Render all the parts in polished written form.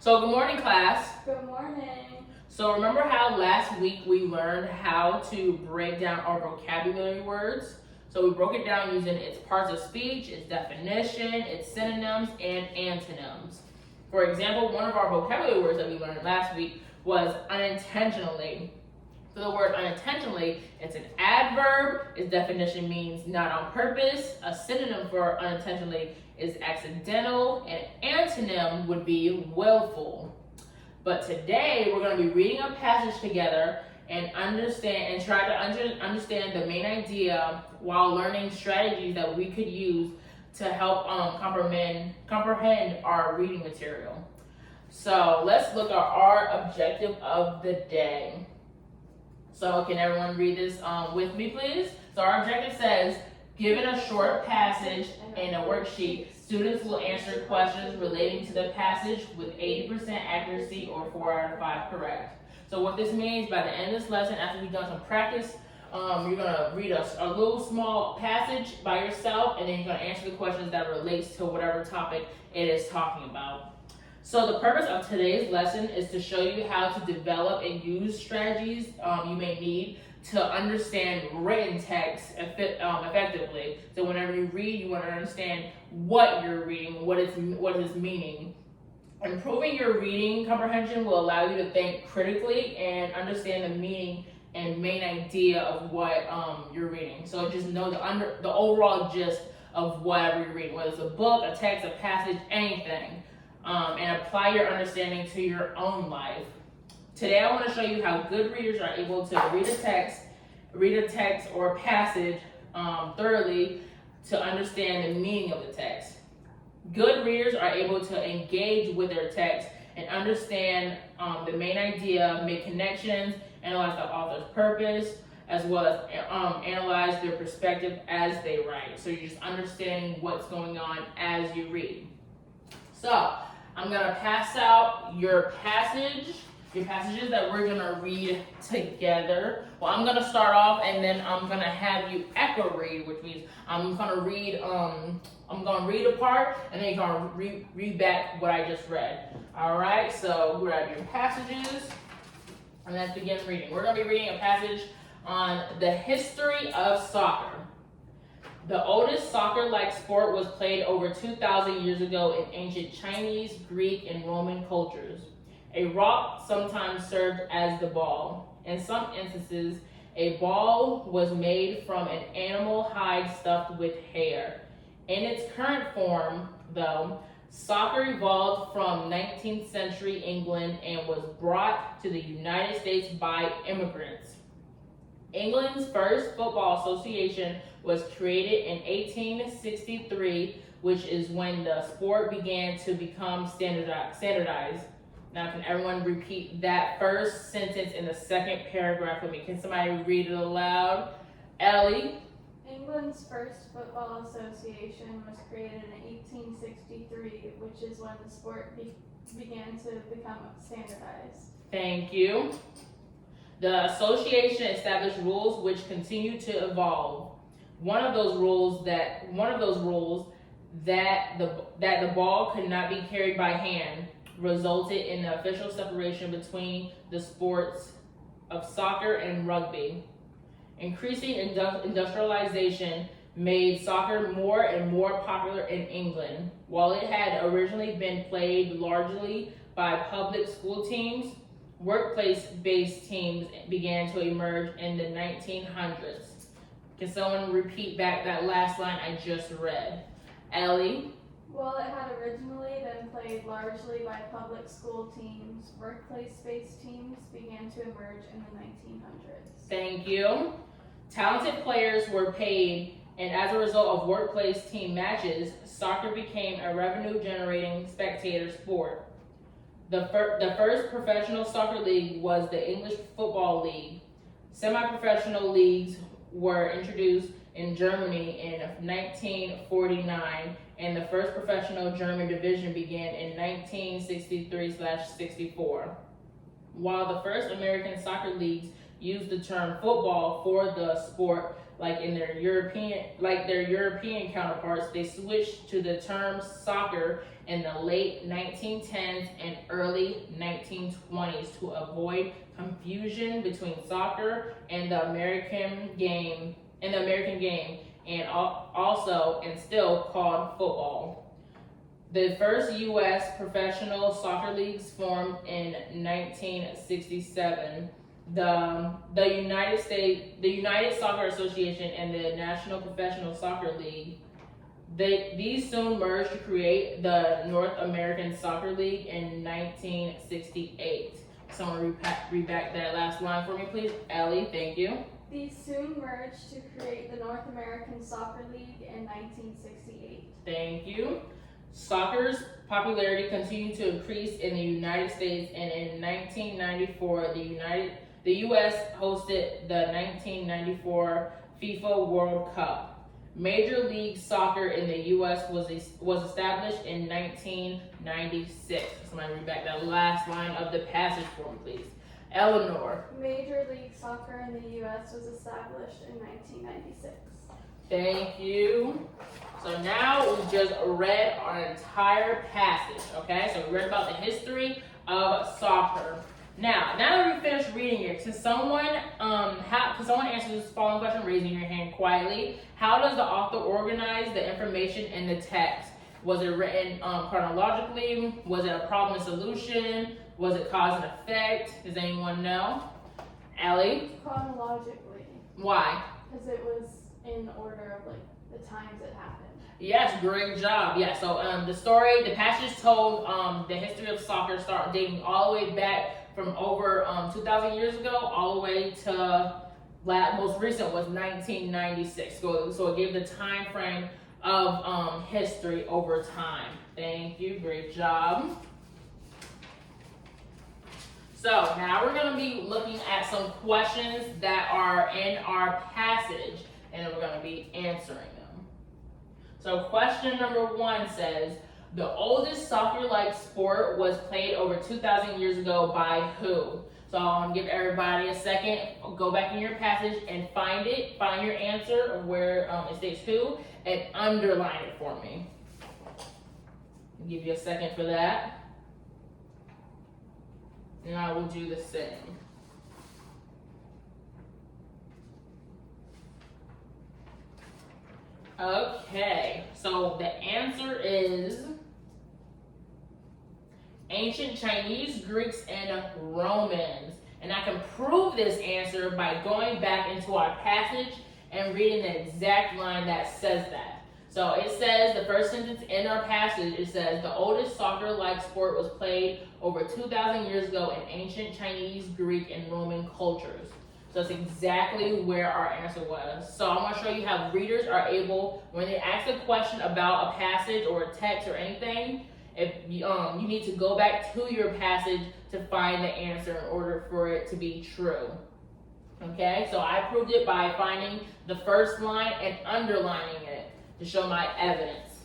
So good morning, class. Good morning. So remember how last week we learned how to break down our vocabulary words? So we broke it down using its parts of speech, its definition, its synonyms, and antonyms. For example, one of our vocabulary words that we learned last week was unintentionally. So the word unintentionally, it's an adverb. Its definition means not on purpose. A synonym for unintentionally is accidental, and antonym would be willful. But today we're going to be reading a passage together and try to understand the main idea while learning strategies that we could use to help comprehend our reading material. So let's look at our objective of the day. So can everyone read this with me, please? So our objective says, given a short passage and a worksheet, students will answer questions relating to the passage with 80% accuracy or 4 out of 5 correct. So what this means, by the end of this lesson, after we've done some practice, you're gonna read a little small passage by yourself, and then you're gonna answer the questions that relates to whatever topic it is talking about. So the purpose of today's lesson is to show you how to develop and use strategies you may need to understand written text effectively. So whenever you read, you want to understand what you're reading, what is meaning. Improving your reading comprehension will allow you to think critically and understand the meaning and main idea of what you're reading. So just know the overall gist of whatever you're reading, whether it's a book, a text, a passage, anything. And apply your understanding to your own life. Today I want to show you how good readers are able to read a text or a passage thoroughly to understand the meaning of the text. Good readers are able to engage with their text and understand the main idea, make connections, analyze the author's purpose, as well as analyze their perspective as they write. So you're just understanding what's going on as you read. So I'm gonna pass out your passages that we're gonna read together. Well, I'm gonna start off, and then I'm gonna have you echo read, which means I'm gonna read a part, and then you're gonna read back what I just read. All right. So grab your passages, and let's begin reading. We're gonna be reading a passage on the history of soccer. The oldest soccer-like sport was played over 2,000 years ago in ancient Chinese, Greek, and Roman cultures. A rock sometimes served as the ball. In some instances, a ball was made from an animal hide stuffed with hair. In its current form, though, soccer evolved from 19th century England and was brought to the United States by immigrants. England's first football association was created in 1863, which is when the sport began to become standardized. Now, can everyone repeat that first sentence in the second paragraph with me? Can somebody read it aloud? Ellie? England's first football association was created in 1863, which is when the sport began to become standardized. Thank you. The association established rules which continue to evolve. One of those rules that the ball could not be carried by hand resulted in the official separation between the sports of soccer and rugby. Increasing industrialization made soccer more and more popular in England. While it had originally been played largely by public school teams, workplace-based teams began to emerge in the 1900s. Can someone repeat back that last line I just read? Ellie? While it had originally been played largely by public school teams, workplace-based teams began to emerge in the 1900s. Thank you. Talented players were paid, and as a result of workplace team matches, soccer became a revenue-generating spectator sport. The first professional soccer league was the English Football League. Semi-professional leagues were introduced in Germany in 1949, and the first professional German division began in 1963/64. While the first American soccer leagues used the term football for the sport, like their European counterparts, they switched to the term soccer in the late 1910s and early 1920s to avoid confusion between soccer and the American game, and also and still called football. The first U.S. professional soccer leagues formed in 1967. The United Soccer Association and the National Professional Soccer League. These soon merged to create the North American Soccer League in 1968. Someone read back that last line for me, please. Ellie, thank you. These soon merged to create the North American Soccer League in 1968. Thank you. Soccer's popularity continued to increase in the United States, and in 1994, the U.S. hosted the 1994 FIFA World Cup. Major League Soccer in the U.S. was established in 1996. Somebody read back that last line of the passage for me, please. Eleanor. Major League Soccer in the U.S. was established in 1996. Thank you. So now we just read our entire passage, okay? So we read about the history of soccer. Now that we finished reading it, can someone answer this following question, raising your hand quietly? How does the author organize the information in the text? Was it written chronologically? Was it a problem and solution? Was it cause and effect? Does anyone know? Allie? Chronologically. Why? Because it was in order of like the times it happened. Yes, great job. Yeah, so the passage told the history of soccer, start dating all the way back from over 2,000 years ago, all the way to most recent was 1996. So it gave the time frame of history over time. Thank you, great job. So now we're going to be looking at some questions that are in our passage, and then we're going to be answering them. So question number 1 says, the oldest soccer-like sport was played over 2,000 years ago by who? So I'm going to give everybody a second, go back in your passage and find your answer of where it states who, and underline it for me. I'll give you a second for that. And I will do the same. Okay, so the answer is ancient Chinese, Greeks, and Romans. And I can prove this answer by going back into our passage and reading the exact line that says that. So it says, the first sentence in our passage, it says, the oldest soccer-like sport was played over 2,000 years ago in ancient Chinese, Greek, and Roman cultures. So that's exactly where our answer was. So I want to show you how readers are able, when they ask a question about a passage or a text or anything, if you need to go back to your passage to find the answer in order for it to be true. Okay, so I proved it by finding the first line and underlining it to show my evidence.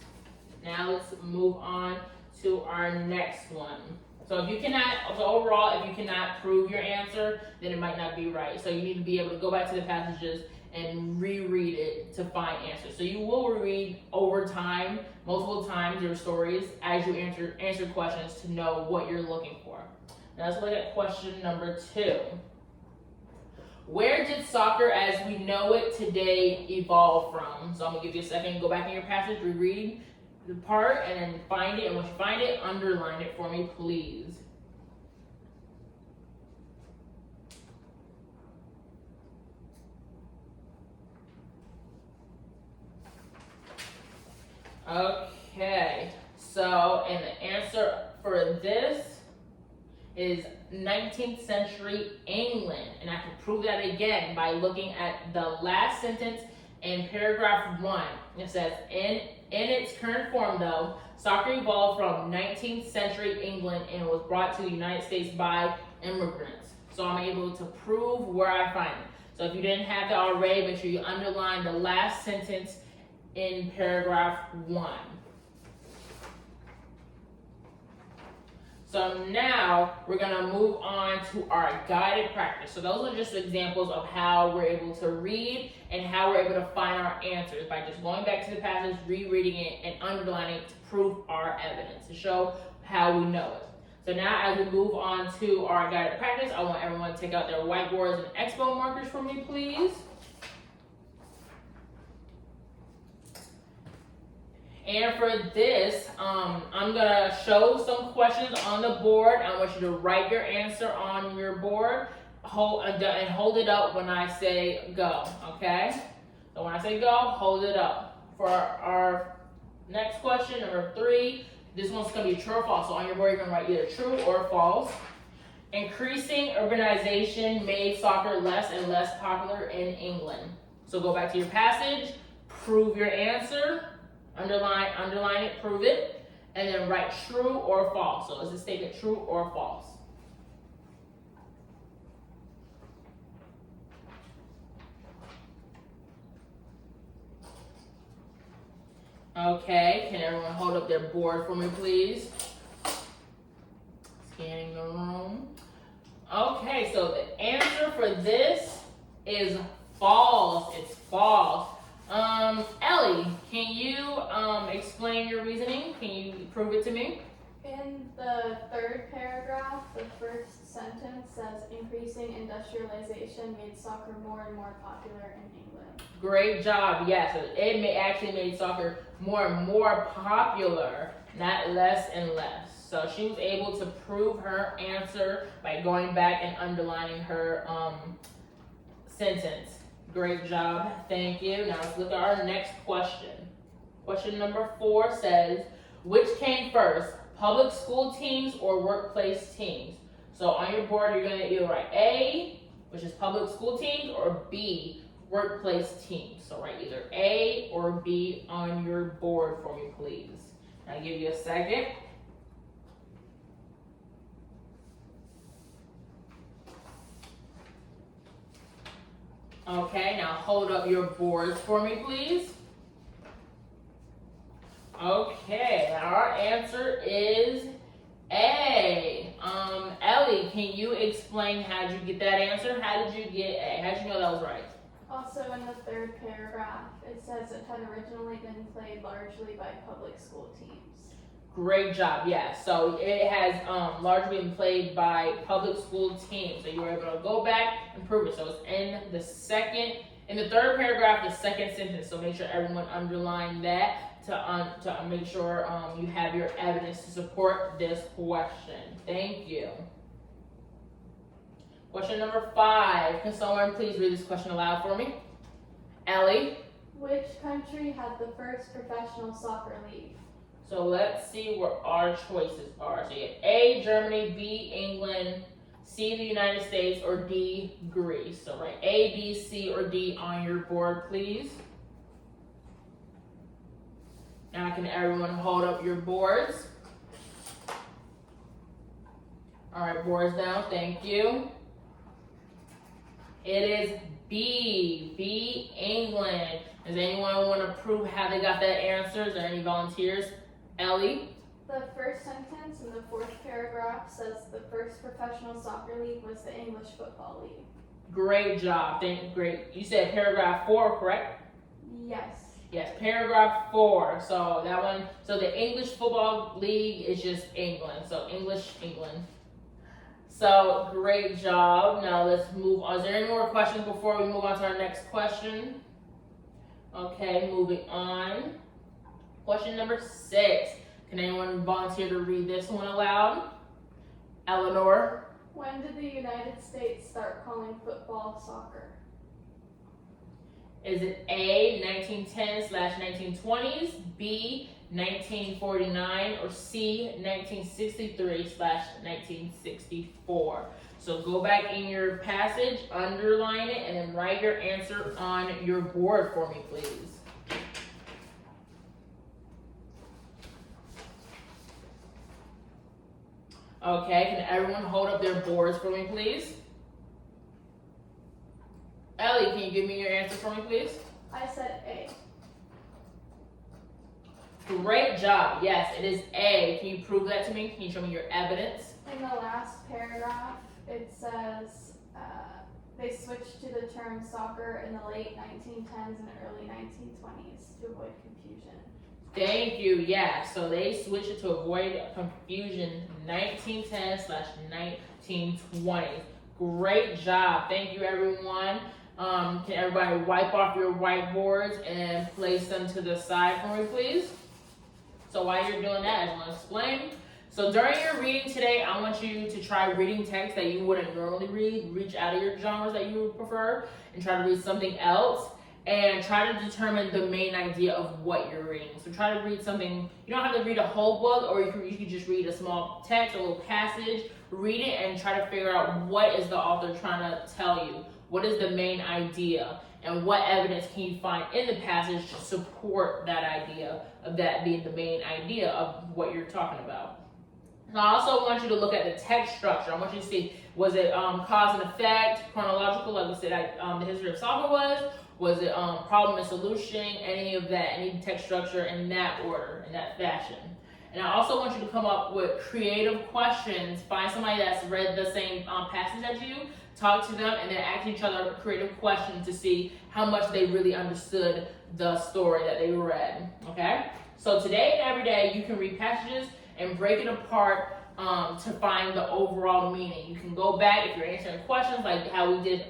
Now let's move on to our next one. So if you cannot prove your answer, then it might not be right. So you need to be able to go back to the passages and reread it to find answers. So you will read over time, multiple times, your stories as you answer questions to know what you're looking for. Now let's look at question number 2. Where did soccer as we know it today evolve from? So I'm gonna give you a second, go back in your passage, reread the part, and then find it. And once you find it, underline it for me, please. Okay, so and the answer for this is 19th century England, and I can prove that again by looking at the last sentence in paragraph 1. It says, in its current form though, soccer evolved from 19th century England and was brought to the United States by immigrants. So I'm able to prove where I find it. So if you didn't have that already, make sure you underline the last sentence in paragraph 1. So now we're gonna move on to our guided practice. So those are just examples of how we're able to read and how we're able to find our answers by just going back to the passage, rereading it, and underlining it to prove our evidence, to show how we know it. So now as we move on to our guided practice, I want everyone to take out their whiteboards and expo markers for me, please. And for this, I'm gonna show some questions on the board. I want you to write your answer on your board, and hold it up when I say go, okay? So when I say go, hold it up. For our next question, number 3, this one's gonna be true or false. So on your board, you're gonna write either true or false. Increasing urbanization made soccer less and less popular in England. So go back to your passage, prove your answer, underline it, prove it, and then write true or false. So is the statement true or false? Okay, can everyone hold up their board for me, please? Scanning the room. Okay, so the answer for this is false. It's false. Ellie, can you explain your reasoning? Can you prove it to me? In the third paragraph, the first sentence says increasing industrialization made soccer more and more popular in England. Great job. Yes, it actually made soccer more and more popular, not less and less. So she was able to prove her answer by going back and underlining her sentence. Great job. Thank you. Now let's look at our next question. Question number 4 says, which came first, public school teams or workplace teams? So on your board, you're going to either write A, which is public school teams, or B, workplace teams. So write either A or B on your board for me, please. I'll give you a second. Okay, now hold up your boards for me, please. Okay, our answer is A. Ellie, can you explain how did you get that answer? How did you get A? How did you know that was right? Also in the third paragraph, it says it had originally been played largely by public school teams. Great job, yes. So it has largely been played by public school teams. So you were able to go back and prove it. So it's in the third paragraph, the second sentence. So make sure everyone underline that to make sure you have your evidence to support this question. Thank you. Question number 5. Can someone please read this question aloud for me? Ellie. Which country had the first professional soccer league? So let's see where our choices are. So you have A, Germany, B, England, C, the United States, or D, Greece. So write A, B, C, or D on your board, please. Now can everyone hold up your boards? All right, boards down, thank you. It is B, England. Does anyone want to prove how they got that answer? Is there any volunteers? Ellie? The first sentence in the fourth paragraph says the first professional soccer league was the English Football League. Great job. Great. You said paragraph 4, correct? Yes. Yes, paragraph 4. So that one. So the English Football League is just England. So English, England. So great job. Now let's move on. Is there any more questions before we move on to our next question? Okay, moving on. Question number 6. Can anyone volunteer to read this one aloud? Eleanor. When did the United States start calling football soccer? Is it A, 1910/1920s, B, 1949, or C, 1963/1964? So go back in your passage, underline it, and then write your answer on your board for me, please. Okay, can everyone hold up their boards for me, please? Ellie, can you give me your answer for me, please? I said A. Great job. Yes, it is A. Can you prove that to me? Can you show me your evidence? In the last paragraph, it says they switched to the term soccer in the late 1910s and early 1920s to avoid confusion. Thank you. Yeah, so they switched it to avoid confusion 1910/1920. Great job. Thank you, everyone. Can everybody wipe off your whiteboards and place them to the side for me, please? So while you're doing that, I just want to explain. So during your reading today, I want you to try reading text that you wouldn't normally read. Reach out of your genres that you would prefer and try to read something else. And try to determine the main idea of what you're reading. So try to read something, you don't have to read a whole book, or you can just read a small text, a little passage, read it and try to figure out what is the author trying to tell you. What is the main idea? And what evidence can you find in the passage to support that idea of that being the main idea of what you're talking about. And I also want you to look at the text structure. I want you to see, was it cause and effect, chronological, like we said, the history of soccer was? Was it problem and solution, any of that, any text structure in that order, in that fashion? And I also want you to come up with creative questions. Find somebody that's read the same passage as you, talk to them, and then ask each other creative questions to see how much they really understood the story that they read, okay? So today and every day, you can read passages and break it apart to find the overall meaning. You can go back, if you're answering questions like how we did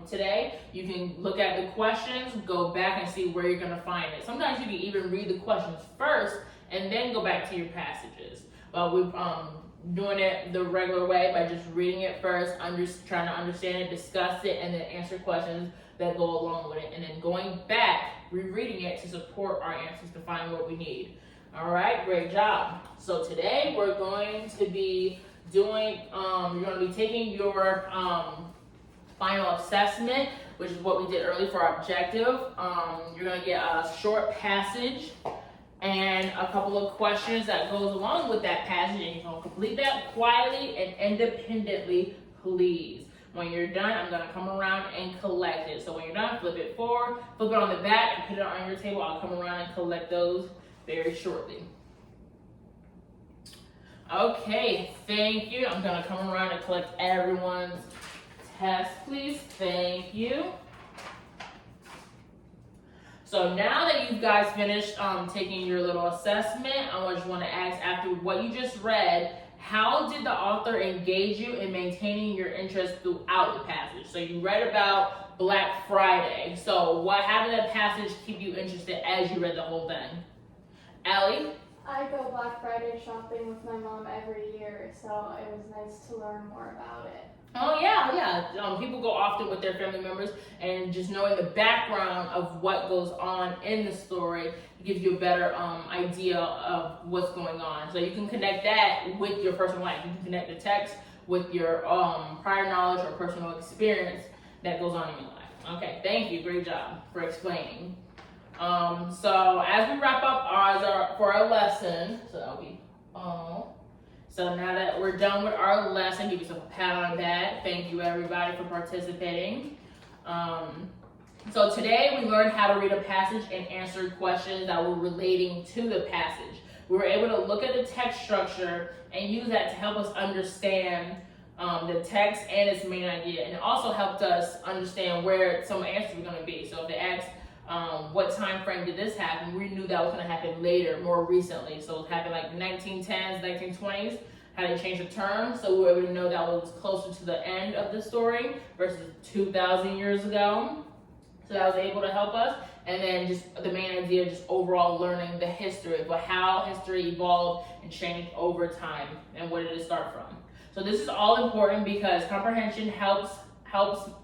today, you can look at the questions, go back and see where you're gonna find it. Sometimes you can even read the questions first and then go back to your passages. But we're doing it the regular way by just reading it first, trying to understand it, discuss it, and then answer questions that go along with it. And then going back, rereading it to support our answers to find what we need. All right, great job. So today we're going to be doing, you're going to be taking your final assessment, which is what we did earlier for our objective. You're going to get a short passage and a couple of questions that goes along with that passage, and you're going to complete that quietly and independently, please. When you're done, I'm going to come around and collect it. So when you're done, flip it forward, flip it on the back, and put it on your table. I'll come around and collect those very shortly. Okay, thank you. I'm gonna come around and collect everyone's test, please. Thank you. So now that you guys finished taking your little assessment, I just want to ask, after what you just read, how did the author engage you in maintaining your interest throughout the passage? So you read about Black Friday. So how did that passage keep you interested as you read the whole thing? Allie? I go Black Friday shopping with my mom every year, so it was nice to learn more about it. Oh yeah. People go often with their family members, and just knowing the background of what goes on in the story gives you a better idea of what's going on. So you can connect that with your personal life. You can connect the text with your prior knowledge or personal experience that goes on in your life. Okay, thank you. Great job for explaining. So as we wrap up for our lesson, so that'll be all. So now that we're done with our lesson, give yourself a pat on the back. Thank you everybody for participating. So today we learned how to read a passage and answer questions that were relating to the passage. We were able to look at the text structure and use that to help us understand the text and its main idea, and it also helped us understand where some answers were going to be. So if they asked what time frame did this happen, we knew that was going to happen later, more recently. So it happened like 1910s, 1920s, how they changed the term. So we were able to know that was closer to the end of the story versus 2,000 years ago. So that was able to help us. And then just the main idea, just overall learning the history, but how history evolved and changed over time and where did it start from. So this is all important because comprehension helps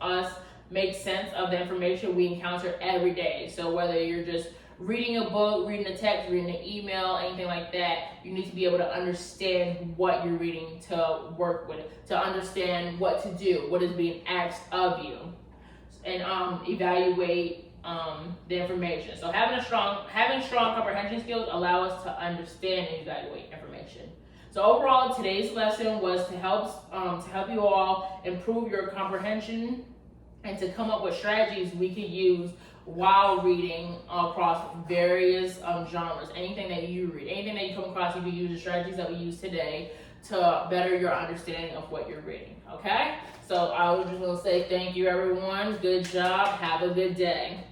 us make sense of the information we encounter every day. So whether you're just reading a book, reading a text, reading an email, anything like that, you need to be able to understand what you're reading to work with, to understand what to do, what is being asked of you, and evaluate the information. So having strong comprehension skills allow us to understand and evaluate information. So overall, today's lesson was to help you all improve your comprehension and to come up with strategies we could use while reading across various genres. Anything that you read, anything that you come across, you can use the strategies that we use today to better your understanding of what you're reading, okay? So I was just gonna say thank you, everyone. Good job. Have a good day.